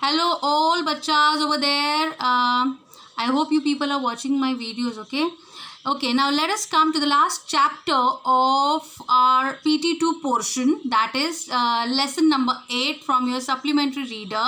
Hello all bachas over there. I hope you people are watching my videos. Okay, now let us come to the last chapter of our PT2 portion, that is lesson number 8 from your supplementary reader,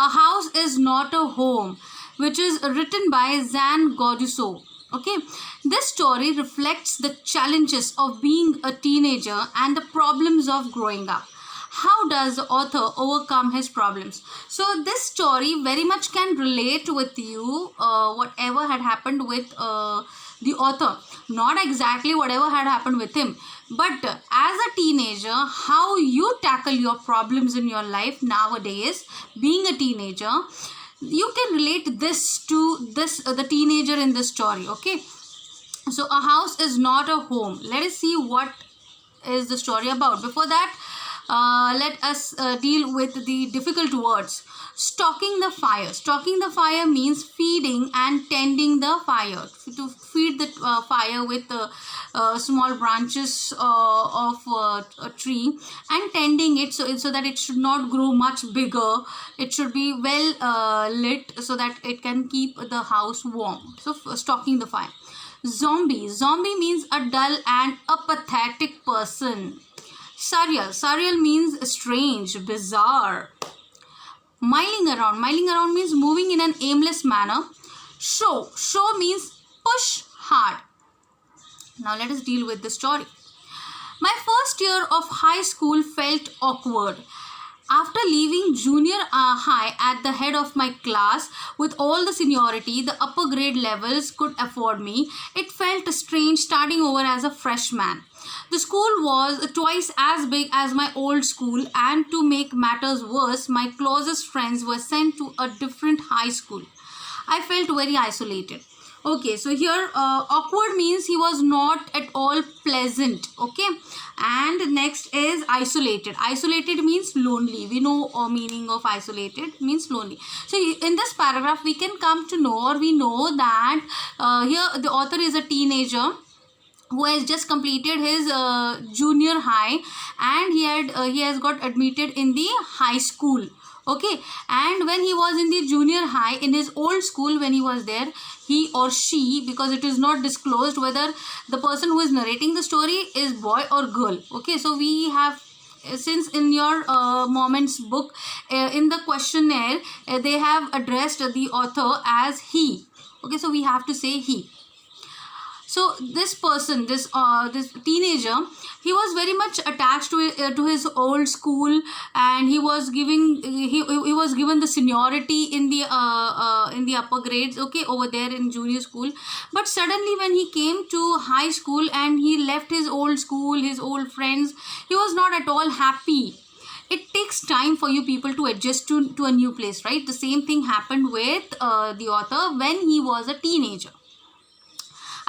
A House is Not a Home, which is written by Zan Goduso. Okay, this story reflects the challenges of being a teenager and the problems of growing up. How does the author overcome his problems? So this story very much can relate with you, whatever had happened with the author. Not exactly whatever had happened with him, but as a teenager, how you tackle your problems in your life nowadays, being a teenager, you can relate this to the teenager in this story. Okay, so a house is not a home. Let us see what is the story about. Before that, let us deal with the difficult words. Stalking the fire. Stalking the fire means feeding and tending the fire. To feed the fire with small branches of a tree and tending it so that it should not grow much bigger. It should be well lit so that it can keep the house warm. So stalking the fire. Zombie. Zombie means a dull and apathetic person. Surreal. Surreal means strange, bizarre. Miling around. Miling around means moving in an aimless manner. Show. Show means push hard. Now let us deal with the story. My first year of high school felt awkward. After leaving junior high at the head of my class with all the seniority the upper grade levels could afford me, it felt strange starting over as a freshman. The school was twice as big as my old school, and to make matters worse, my closest friends were sent to a different high school. I felt very isolated. Okay, so here awkward means he was not at all pleasant. Okay, and next is isolated. Isolated means lonely. We know meaning of isolated means lonely. So in this paragraph we can come to know, or we know that here the author is a teenager who has just completed his junior high, and he has got admitted in the high school. Okay, and when he was in the junior high in his old school, when he was there, he or she, because it is not disclosed whether the person who is narrating the story is boy or girl. Okay, so we have, since in your Moment's book, in the questionnaire, they have addressed the author as he. Okay, so we have to say he. So this person, this teenager, he was very much attached to his old school, and he was given the seniority in the upper grades. Okay, over there in junior school. But suddenly when he came to high school and he left his old school, his old friends, he was not at all happy. It takes time for you people to adjust to a new place, right? The same thing happened with the author when he was a teenager.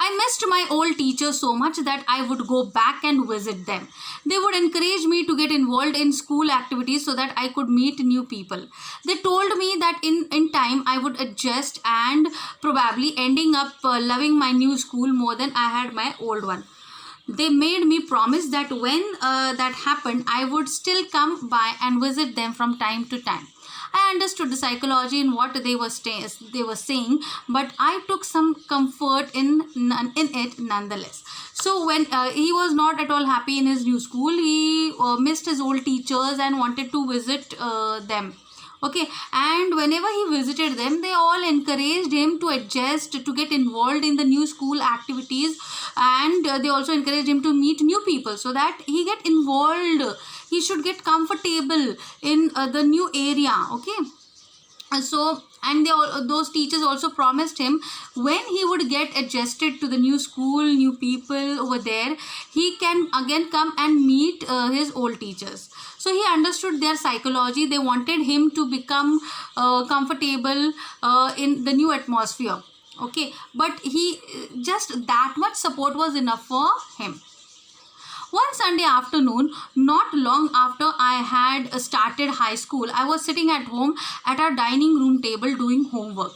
I missed my old teachers so much that I would go back and visit them. They would encourage me to get involved in school activities so that I could meet new people. They told me that in time I would adjust and probably ending up loving my new school more than I had my old one. They made me promise that when that happened, I would still come by and visit them from time to time. I understood the psychology in what they were saying, but I took some comfort in it nonetheless. So when he was not at all happy in his new school, he missed his old teachers and wanted to visit them. Okay, and whenever he visited them, they all encouraged him to adjust, to get involved in the new school activities, and they also encouraged him to meet new people so that he get involved. He should get comfortable in the new area. Okay, so and those teachers also promised him when he would get adjusted to the new school, new people over there, he can again come and meet his old teachers. So he understood their psychology. They wanted him to become comfortable in the new atmosphere. Okay, but he just that much support was enough for him. One Sunday afternoon, not long after I had started high school, I was sitting at home at our dining room table doing homework.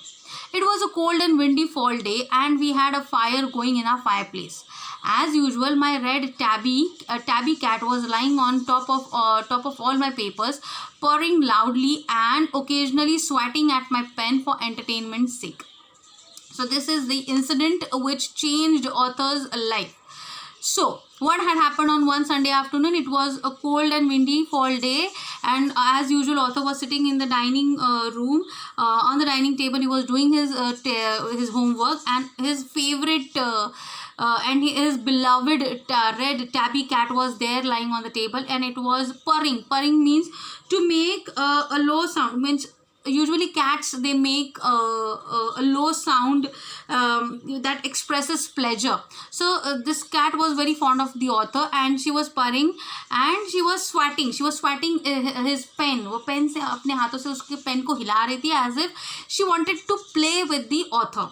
It was a cold and windy fall day, and we had a fire going in our fireplace. As usual, my red tabby cat was lying on top of all my papers, purring loudly and occasionally swatting at my pen for entertainment's sake. So this is the incident which changed author's life. So what had happened on one Sunday afternoon? It was a cold and windy fall day, and as usual, author was sitting in the dining room. On the dining table, he was doing his homework, and his favorite and his beloved red tabby cat was there lying on the table, and it was purring. Purring means to make a low sound. Means usually cats, they make a low sound that expresses pleasure. So this cat was very fond of the author, and she was purring and she was swatting his pen. वो pen से अपने हाथों से उसके pen को हिला रही थी, as if she wanted to play with the author.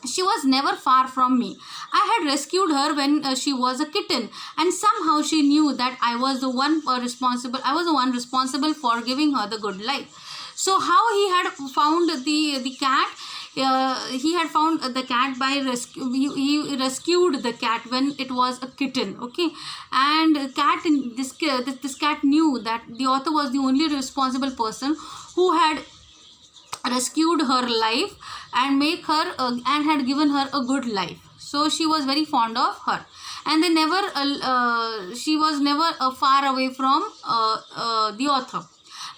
She was never far from me. I had rescued her when she was a kitten, and somehow she knew that I was the one responsible for giving her the good life. So how he had found the cat? He had found the cat by rescue. He rescued the cat when it was a kitten. Okay, and this cat knew that the author was the only responsible person who had rescued her life and had given her a good life. So she was very fond of her, and she was never far away from the author.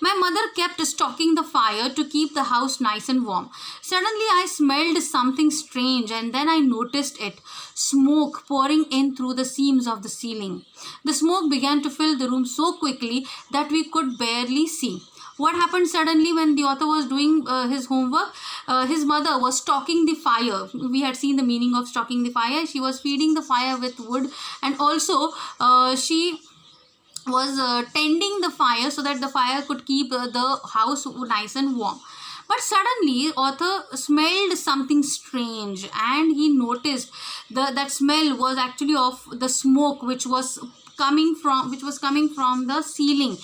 My mother kept stoking the fire to keep the house nice and warm. Suddenly I smelled something strange, and then I noticed it. Smoke pouring in through the seams of the ceiling. The smoke began to fill the room so quickly that we could barely see. What happened suddenly when the author was doing his homework? His mother was stoking the fire. We had seen the meaning of stoking the fire. She was feeding the fire with wood, and also she was tending the fire so that the fire could keep the house nice and warm. But suddenly author smelled something strange, and he noticed that smell was actually of the smoke which was coming from the ceiling.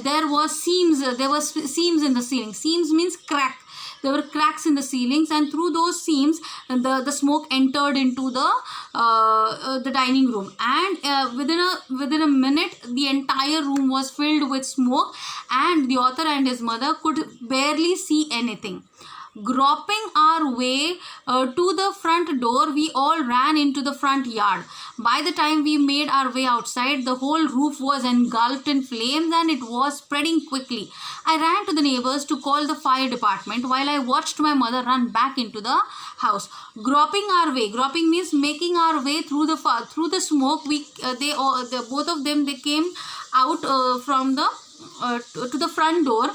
There were seams in the ceiling. Seams means crack. There were cracks in the ceilings, and through those seams the smoke entered into the dining room, and within a minute the entire room was filled with smoke, and the author and his mother could barely see anything. Groping our way to the front door, we all ran into the front yard. By the time we made our way outside, the whole roof was engulfed in flames, and it was spreading quickly. I ran to the neighbors to call the fire department while I watched my mother run back into the house. Groping our way. Groping means making our way through the smoke. Both of them, they came out from the to the front door.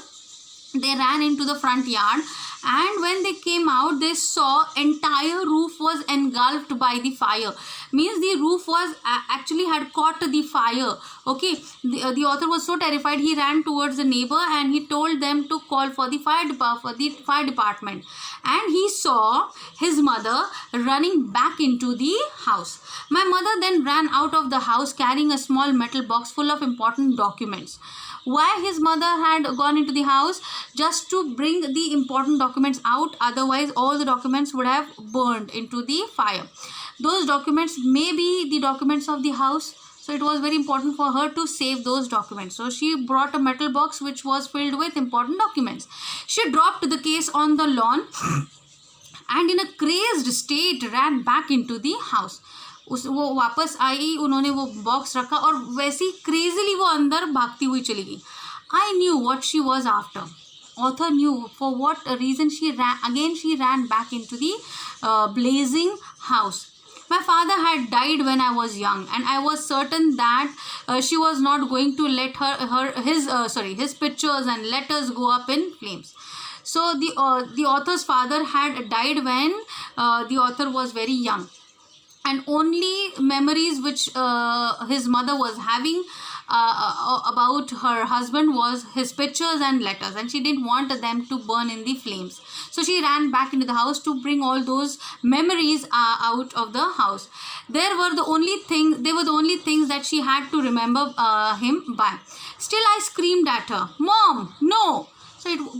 They ran into the front yard, and when they came out, they saw entire roof was engulfed by the fire. Means the roof was actually had caught the fire. Okay, the author was so terrified, he ran towards the neighbor and he told them to call for the fire department. And he saw his mother running back into the house. My mother then ran out of the house carrying a small metal box full of important documents. Why his mother had gone into the house? Just to bring the important documents out, otherwise all the documents would have burned into the fire. Those documents may be the documents of the house, so it was very important for her to save those documents. So she brought a metal box which was filled with important documents. She dropped the case on the lawn and in a crazed state ran back into the house. वो वापस आई, उन्होंने वो box रखा और वैसी crazily वो अंदर भागती हुई चली गई. I knew what she was after. Author knew for what reason she ran back into the blazing house. My father had died when I was young, and I was certain that she was not going to let his pictures and letters go up in flames. So the author's father had died when the author was very young, and only memories which his mother was having about her husband was his pictures and letters, and she didn't want them to burn in the flames. So she ran back into the house to bring all those memories out of the house. They were the only things that she had to remember him by. Still I screamed at her, "Mom, no!"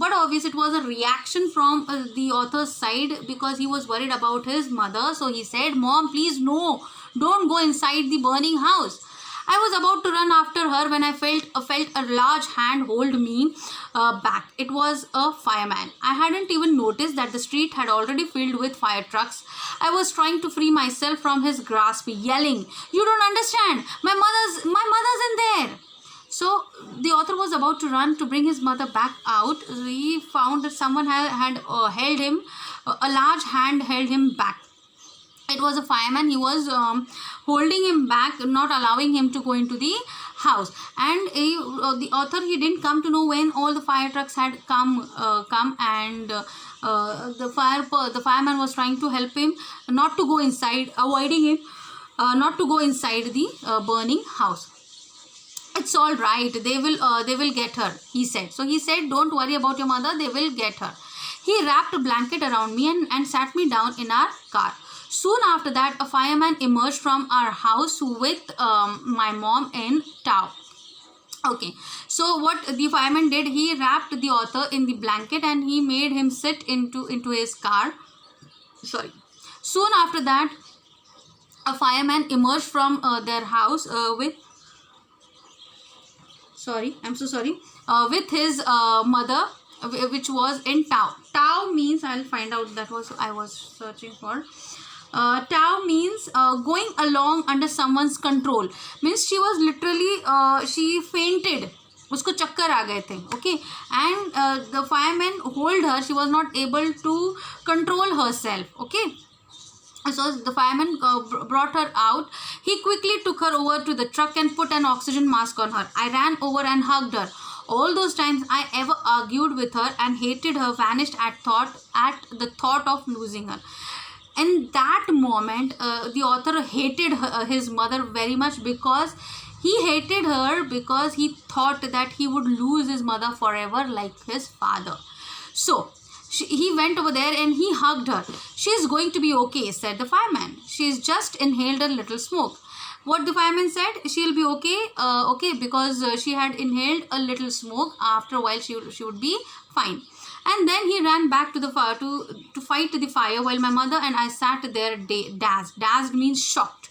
but obvious it was a reaction from the author's side, because he was worried about his mother. So he said, "Mom, please no, don't go inside the burning house." I was about to run after her when I felt a large hand hold me back. It was a fireman. I hadn't even noticed that the street had already filled with fire trucks. I was trying to free myself from his grasp, yelling, "You don't understand. My mother's in there." So the author was about to run to bring his mother back out. He found that someone had held him. A large hand held him back. It was a fireman. He was holding him back, not allowing him to go into the house. And the author, he didn't come to know when all the fire trucks had come and the fireman was trying to help him not to go inside, avoiding him not to go inside the burning house. "It's all right. They will get her," he said. So he said, "Don't worry about your mother. They will get her." He wrapped a blanket around me and sat me down in our car. Soon after that, a fireman emerged from our house with my mom in tow. Okay, so what the fireman did, he wrapped the author in the blanket and he made him sit into his car. Sorry. Soon after that, a fireman emerged from their house with with his mother, which was in tow. Tow means, I'll find out, that was I was searching for. Tow means going along under someone's control. Means she was literally she fainted. उसको चक्कर आ गए थे. Okay, and the fireman hold her. She was not able to control herself. Okay. So the fireman brought her out. He quickly took her over to the truck and put an oxygen mask on her. I ran over and hugged her. All those times I ever argued with her and hated her vanished at the thought of losing her. In that moment, the author hated his mother very much, because he hated her because he thought that he would lose his mother forever like his father. So he went over there and he hugged her. "She's going to be okay," said the fireman. "She's just inhaled a little smoke." What the fireman said, she'll be okay, okay, because she had inhaled a little smoke. After a while, she would be fine. And then he ran back to the fire to fight the fire, while my mother and I sat there dazed. Dazed means shocked.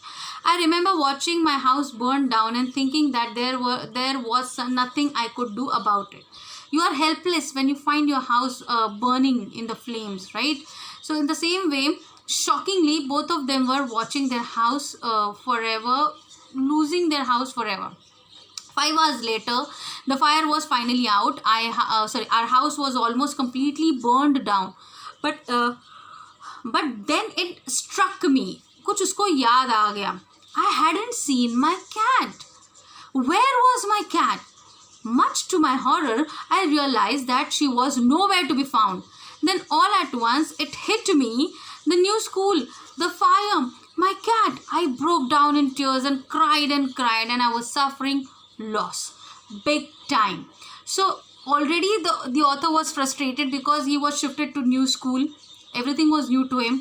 I remember watching my house burn down and thinking that there was nothing I could do about it. You are helpless when you find your house burning in the flames, right? So in the same way, shockingly, both of them were watching their house losing their house forever. 5 hours later, the fire was finally out. Our house was almost completely burned down. But then it struck me. कुछ उसको याद आ गया. I hadn't seen my cat. Where was my cat? Much to my horror, I realized that she was nowhere to be found. Then all at once, it hit me. The new school, the fire, my cat. I broke down in tears and cried, and I was suffering loss. Big time. So already the author was frustrated because he was shifted to new school. Everything was new to him.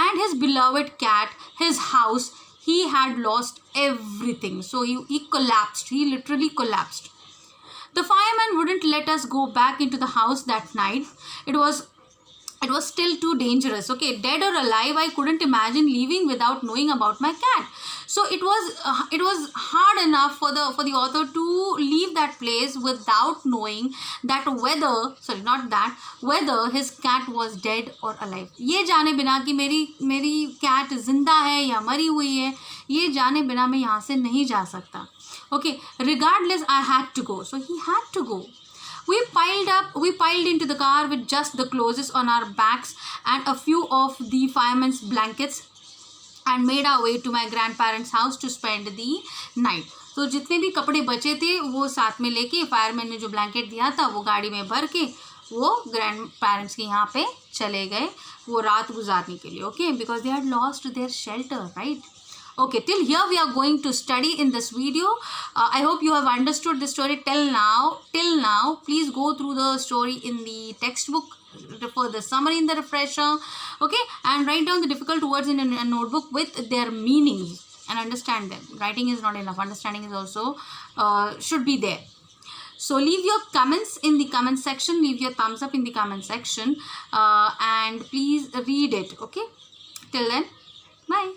And his beloved cat, his house, he had lost everything. So he collapsed. He literally collapsed. The fireman wouldn't let us go back into the house that night. It was still too dangerous. Okay, dead or alive, I couldn't imagine leaving without knowing about my cat. So it was hard enough for the author to leave that place without knowing that whether his cat was dead or alive. ये जाने बिना कि मेरी cat जिंदा है या मरी हुई है, ये जाने बिना मैं यहाँ से नहीं जा सकता. Okay, regardless, I had to go. So he had to go. We piled into the car with just the clothes on our backs and a few of the fireman's blankets and made our way to my grandparents' house to spend the night. तो जितने भी कपड़े बचे थे वो साथ में लेके, फायरमैन ने जो ब्लैंकेट दिया था वो गाड़ी में भर के वो ग्रैंड पेरेंट्स के यहाँ पे चले गए वो रात गुजारने के लिए. Okay, because they had lost their shelter, right? Okay, till here we are going to study in this video. I hope you have understood the story till now. Please go through the story in the textbook, for the summary in the refresher. Okay, and write down the difficult words in a notebook with their meanings and understand them. Writing is not enough. Understanding is also should be there. So leave your comments in the comment section, leave your thumbs up in the comment section, and please read it. Okay, till then, bye.